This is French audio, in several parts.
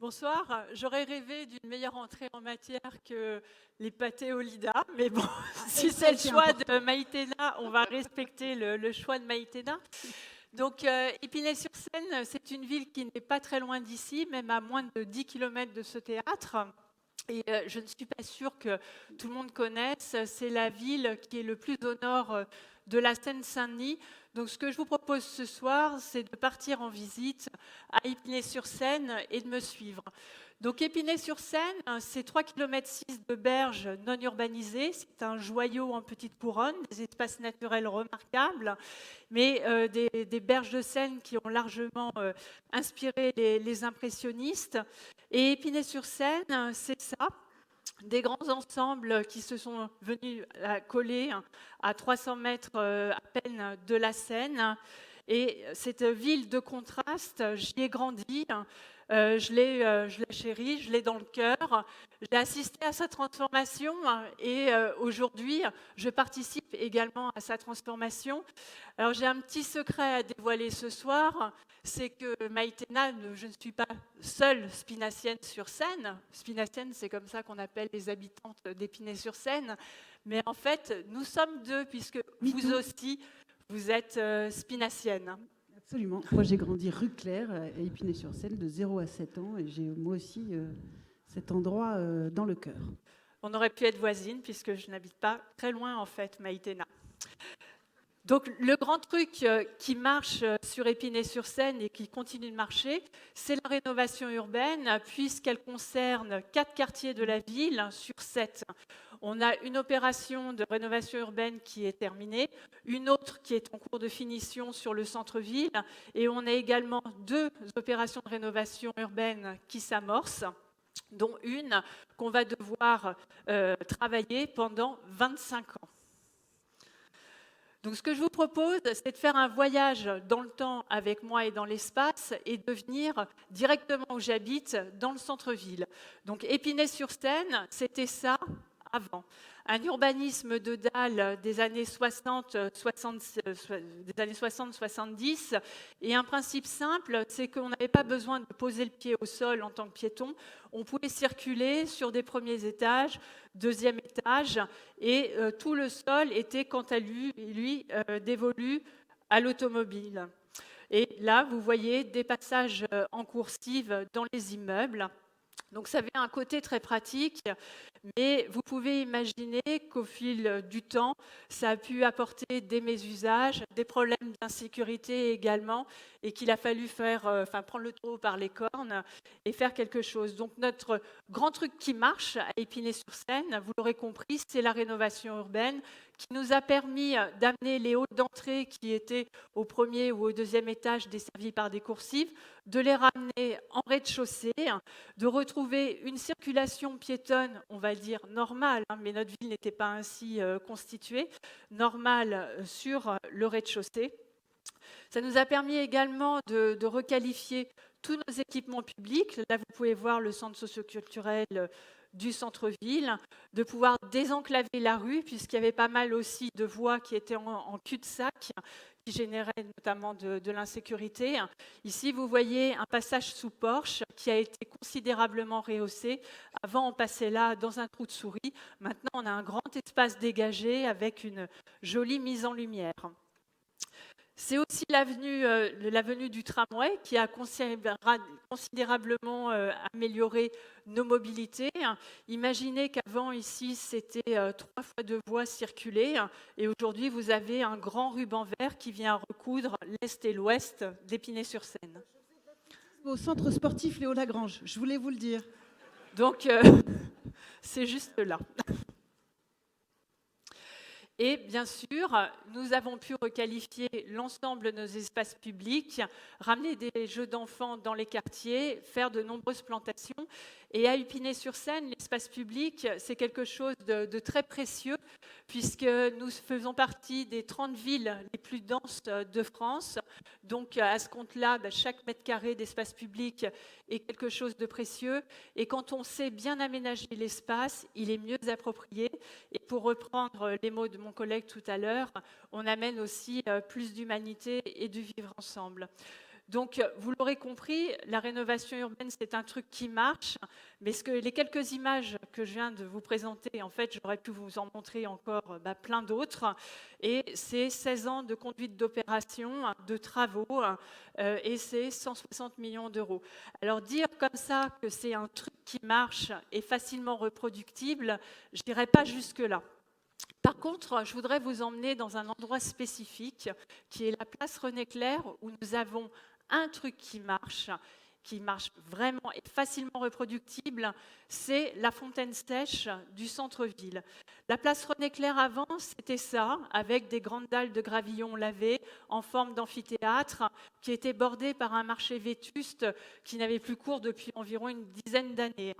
Bonsoir, j'aurais rêvé d'une meilleure entrée en matière que les pâtés au Lida, mais bon, si c'est le choix de Maïtena, on va respecter le choix de Maïtena. Donc, Épinay-sur-Seine, c'est une ville qui n'est pas très loin d'ici, même à moins de 10 km de ce théâtre. Et je ne suis pas sûre que tout le monde connaisse, c'est la ville qui est le plus au nord de la Seine-Saint-Denis. Donc ce que je vous propose ce soir, c'est de partir en visite à Épinay-sur-Seine et de me suivre. Donc Épinay-sur-Seine, c'est 3,6 km de berges non urbanisées. C'est un joyau en petite couronne, des espaces naturels remarquables, mais des berges de Seine qui ont largement inspiré les impressionnistes. Et Épinay-sur-Seine, c'est ça, des grands ensembles qui se sont venus coller à 300 mètres à peine de la Seine. Et cette ville de contraste, j'y ai grandi, je l'ai chérie, je l'ai dans le cœur. J'ai assisté à sa transformation et aujourd'hui, je participe également à sa transformation. Alors j'ai un petit secret à dévoiler ce soir, c'est que Maïtena, je ne suis pas seule spinacienne sur Seine. Spinacienne, c'est comme ça qu'on appelle les habitantes d'Épinay-sur-Seine. Mais en fait, nous sommes deux, puisque vous aussi, vous êtes spinacienne. Absolument. Moi, j'ai grandi rue Claire, à Épinay-sur-Seine, de 0 à 7 ans, et j'ai moi aussi cet endroit dans le cœur. On aurait pu être voisines, puisque je n'habite pas très loin, en fait, Maïtena. Donc le grand truc qui marche sur Épinay-sur-Seine et qui continue de marcher, c'est la rénovation urbaine, puisqu'elle concerne 4 quartiers de la ville sur 7. On a une opération de rénovation urbaine qui est terminée, une autre qui est en cours de finition sur le centre-ville, et on a également 2 opérations de rénovation urbaine qui s'amorcent, dont une qu'on va devoir travailler pendant 25 ans. Donc ce que je vous propose, c'est de faire un voyage dans le temps avec moi et dans l'espace et de venir directement où j'habite, dans le centre-ville. Donc Épinay-sur-Seine, c'était ça avant. Un urbanisme de dalle des années 60-70 et un principe simple, c'est qu'on n'avait pas besoin de poser le pied au sol en tant que piéton. On pouvait circuler sur des premiers étages, deuxième étage, et tout le sol était quant à lui dévolu à l'automobile. Et là, vous voyez des passages en coursive dans les immeubles. Donc ça avait un côté très pratique, mais vous pouvez imaginer qu'au fil du temps, ça a pu apporter des mésusages, des problèmes d'insécurité également, et qu'il a fallu prendre le taureau par les cornes et faire quelque chose. Donc notre grand truc qui marche à Épinay-sur-Seine, vous l'aurez compris, c'est la rénovation urbaine qui nous a permis d'amener les halls d'entrée qui étaient au premier ou au deuxième étage desservis par des coursives, de les ramener en rez-de-chaussée, de retrouver une circulation piétonne, on va dire normale, mais notre ville n'était pas ainsi constituée, normale sur le rez-de-chaussée. Ça nous a permis également de requalifier tous nos équipements publics. Là, vous pouvez voir le centre socioculturel du centre-ville, de pouvoir désenclaver la rue, puisqu'il y avait pas mal aussi de voies qui étaient en cul-de-sac, qui généraient notamment de l'insécurité. Ici, vous voyez un passage sous porche qui a été considérablement rehaussé. Avant, on passait là dans un trou de souris. Maintenant, on a un grand espace dégagé avec une jolie mise en lumière. C'est aussi l'avenue du tramway qui a considérablement amélioré nos mobilités. Imaginez qu'avant, ici, c'était 3 fois 2 voies circulées et aujourd'hui, vous avez un grand ruban vert qui vient recoudre l'est et l'ouest d'Épinay-sur-Seine. Au centre sportif Léo Lagrange, je voulais vous le dire. Donc, c'est juste là. Et bien sûr, nous avons pu requalifier l'ensemble de nos espaces publics, ramener des jeux d'enfants dans les quartiers, faire de nombreuses plantations. Et à Épinay-sur-Seine, l'espace public, c'est quelque chose de très précieux, puisque nous faisons partie des 30 villes les plus denses de France. Donc, à ce compte-là, chaque mètre carré d'espace public est quelque chose de précieux. Et quand on sait bien aménager l'espace, il est mieux approprié. Et pour reprendre les mots de mon collègue tout à l'heure, on amène aussi plus d'humanité et du vivre ensemble. Donc, vous l'aurez compris, la rénovation urbaine, c'est un truc qui marche, mais les quelques images que je viens de vous présenter, en fait, j'aurais pu vous en montrer encore plein d'autres. Et c'est 16 ans de conduite d'opération, de travaux, et c'est 160 millions d'euros. Alors, dire comme ça que c'est un truc qui marche et facilement reproductible, je dirais pas jusque-là. Par contre, je voudrais vous emmener dans un endroit spécifique qui est la place René-Clair, où nous avons un truc qui marche vraiment et facilement reproductible, c'est la fontaine sèche du centre-ville. La place René-Clair avant, c'était ça, avec des grandes dalles de gravillon lavées en forme d'amphithéâtre, qui étaient bordées par un marché vétuste qui n'avait plus cours depuis environ une dizaine d'années.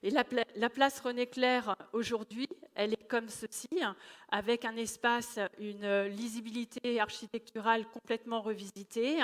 Et la place René-Clair, aujourd'hui, elle est comme ceci, avec un espace, une lisibilité architecturale complètement revisitée.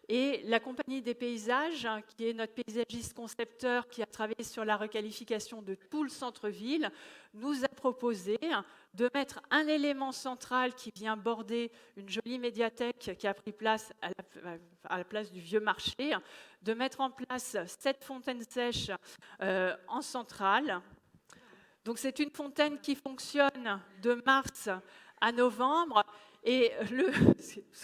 Et la Compagnie des paysages, qui est notre paysagiste concepteur qui a travaillé sur la requalification de tout le centre-ville, nous a proposé de mettre un élément central qui vient border une jolie médiathèque qui a pris place à la place du Vieux Marché, de mettre en place cette fontaine sèche en centrale. Donc c'est une fontaine qui fonctionne de mars à novembre. Et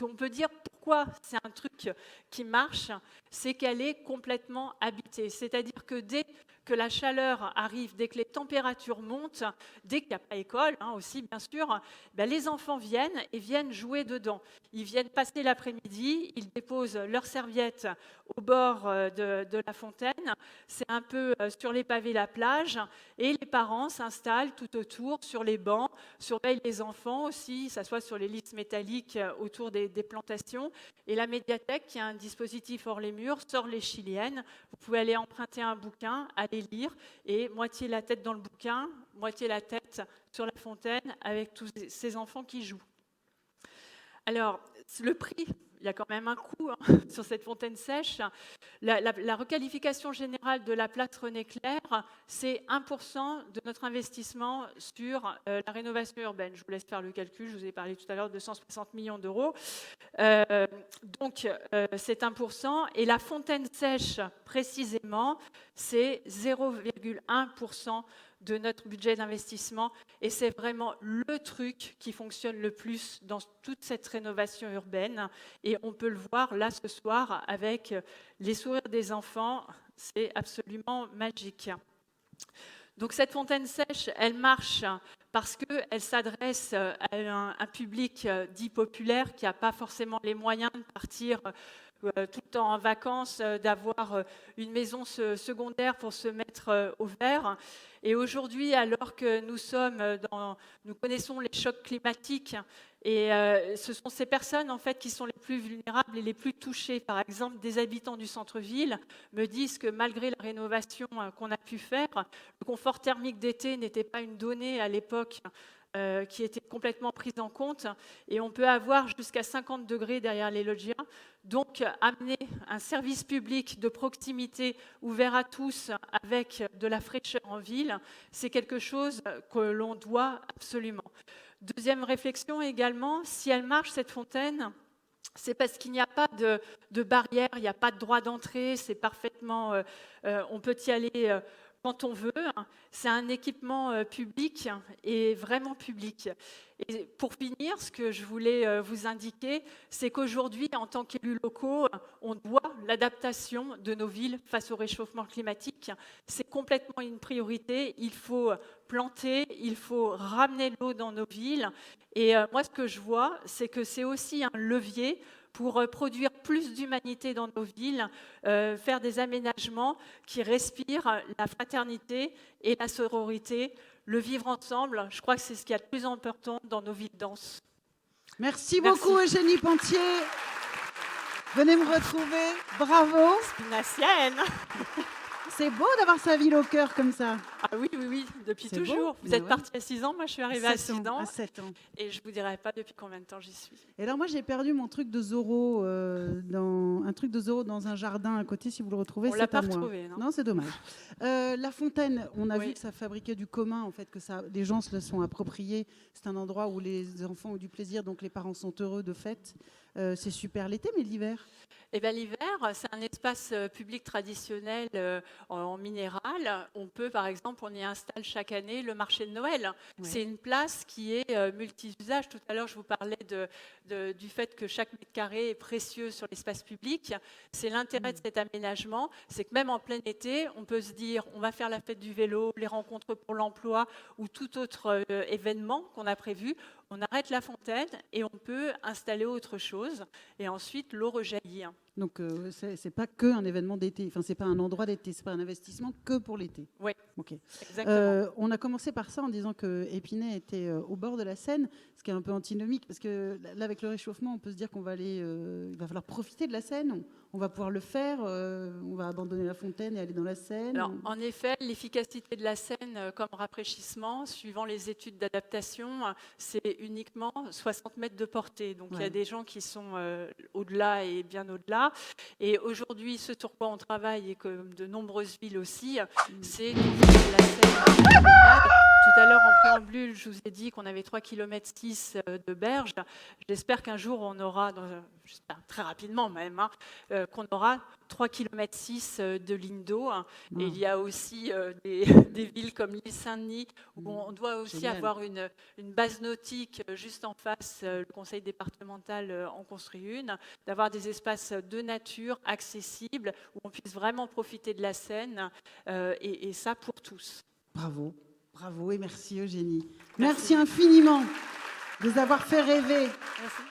on peut dire pourquoi c'est un truc qui marche, c'est qu'elle est complètement habitée. C'est-à-dire que dès que la chaleur arrive, dès que les températures montent, dès qu'il n'y a pas école aussi bien sûr, les enfants viennent jouer dedans. Ils viennent passer l'après-midi, ils déposent leurs serviettes au bord de la fontaine, c'est un peu sur les pavés la plage, et les parents s'installent tout autour sur les bancs, surveillent les enfants aussi, s'assoient sur les lisses métalliques autour des plantations, et la médiathèque, qui a un dispositif hors les murs, sort les chiliennes. Vous pouvez aller emprunter un bouquin, aller lire, et moitié la tête dans le bouquin, moitié la tête sur la fontaine, avec tous ces enfants qui jouent. Alors, le prix, il y a quand même un coût sur cette fontaine sèche. La requalification générale de la place René-Clair, c'est 1% de notre investissement sur la rénovation urbaine. Je vous laisse faire le calcul, je vous ai parlé tout à l'heure de 160 millions d'euros. Donc, c'est 1%. Et la fontaine sèche, précisément, c'est 0,1% de notre budget d'investissement. Et c'est vraiment le truc qui fonctionne le plus dans toute cette rénovation urbaine. Et on peut le voir là ce soir avec les sourires des enfants. C'est absolument magique. Donc cette fontaine sèche, elle marche parce qu'elle s'adresse à un public dit populaire qui n'a pas forcément les moyens de partir tout le temps en vacances, d'avoir une maison secondaire pour se mettre au vert. Et aujourd'hui, alors que nous connaissons les chocs climatiques, et ce sont ces personnes en fait qui sont les plus vulnérables et les plus touchées. Par exemple, des habitants du centre-ville me disent que malgré la rénovation qu'on a pu faire, le confort thermique d'été n'était pas une donnée à l'époque qui était complètement prise en compte. Et on peut avoir jusqu'à 50 degrés derrière les loggias. Donc, amener un service public de proximité ouvert à tous avec de la fraîcheur en ville, c'est quelque chose que l'on doit absolument. Deuxième réflexion également, si elle marche, cette fontaine, c'est parce qu'il n'y a pas de barrière, il n'y a pas de droit d'entrée, c'est parfaitement, on peut y aller quand on veut. C'est un équipement public et vraiment public. Et pour finir, ce que je voulais vous indiquer, c'est qu'aujourd'hui, en tant qu'élus locaux, on doit l'adaptation de nos villes face au réchauffement climatique. C'est complètement une priorité. Il faut planter, il faut ramener l'eau dans nos villes. Et moi, ce que je vois, c'est que c'est aussi un levier pour produire plus d'humanité dans nos villes, faire des aménagements qui respirent la fraternité et la sororité, le vivre ensemble. Je crois que c'est ce qu'il y a de plus important dans nos villes denses. Merci beaucoup, Eugénie Pentier. Venez me retrouver. Bravo. Spinacienne. C'est beau d'avoir sa ville au cœur comme ça. Ah oui, depuis toujours. Beau. Vous êtes parti à 6 ans, moi je suis arrivée à 6 ans. À 7 ans. Et je ne vous dirai pas depuis combien de temps j'y suis. Et alors moi j'ai perdu mon truc de Zorro, un truc de Zorro dans un jardin à côté, si vous le retrouvez, on l'a pas retrouvé, non, non, c'est dommage. La fontaine, on a vu que ça fabriquait du commun, en fait, que les gens se le sont appropriés. C'est un endroit où les enfants ont du plaisir, donc les parents sont heureux de fête. C'est super l'été, mais l'hiver? Eh bien, l'hiver, c'est un espace public traditionnel en minéral. On peut, par exemple, on y installe chaque année le marché de Noël. Ouais. C'est une place qui est multi-usage. Tout à l'heure, je vous parlais du fait que chaque mètre carré est précieux sur l'espace public. C'est l'intérêt de cet aménagement. C'est que même en plein été, on peut se dire, on va faire la fête du vélo, les rencontres pour l'emploi ou tout autre événement qu'on a prévu. On arrête la fontaine et on peut installer autre chose. Et ensuite, l'eau rejaillit. Donc, c'est pas que un événement d'été. Enfin, c'est pas un endroit d'été. C'est pas un investissement que pour l'été. Oui, Ok. exactement. On a commencé par ça en disant que Épinay était au bord de la Seine, ce qui est un peu antinomique parce que là, avec le réchauffement, on peut se dire qu'on va aller, il va falloir profiter de la Seine. On va pouvoir le faire. On va abandonner la fontaine et aller dans la Seine. Alors, en effet, l'efficacité de la Seine comme rafraîchissement, suivant les études d'adaptation, c'est uniquement 60 mètres de portée. Donc, il y a des gens qui sont au-delà et bien au-delà. Et aujourd'hui, ce sur quoi on travaille, et comme de nombreuses villes aussi, c'est d'ouvrir la Seine. Tout à l'heure, en préambule, je vous ai dit qu'on avait 3,6 km de berges. J'espère qu'un jour, on aura, j'espère très rapidement même, qu'on aura 3,6 km de ligne d'eau. Et il y a aussi des villes comme l'île Saint-Denis où on doit aussi avoir une base nautique juste en face. Le conseil départemental en construit une, d'avoir des espaces de nature accessibles où on puisse vraiment profiter de la Seine et ça pour tous. Bravo, bravo et merci Eugénie. Merci infiniment de nous avoir fait rêver. Merci.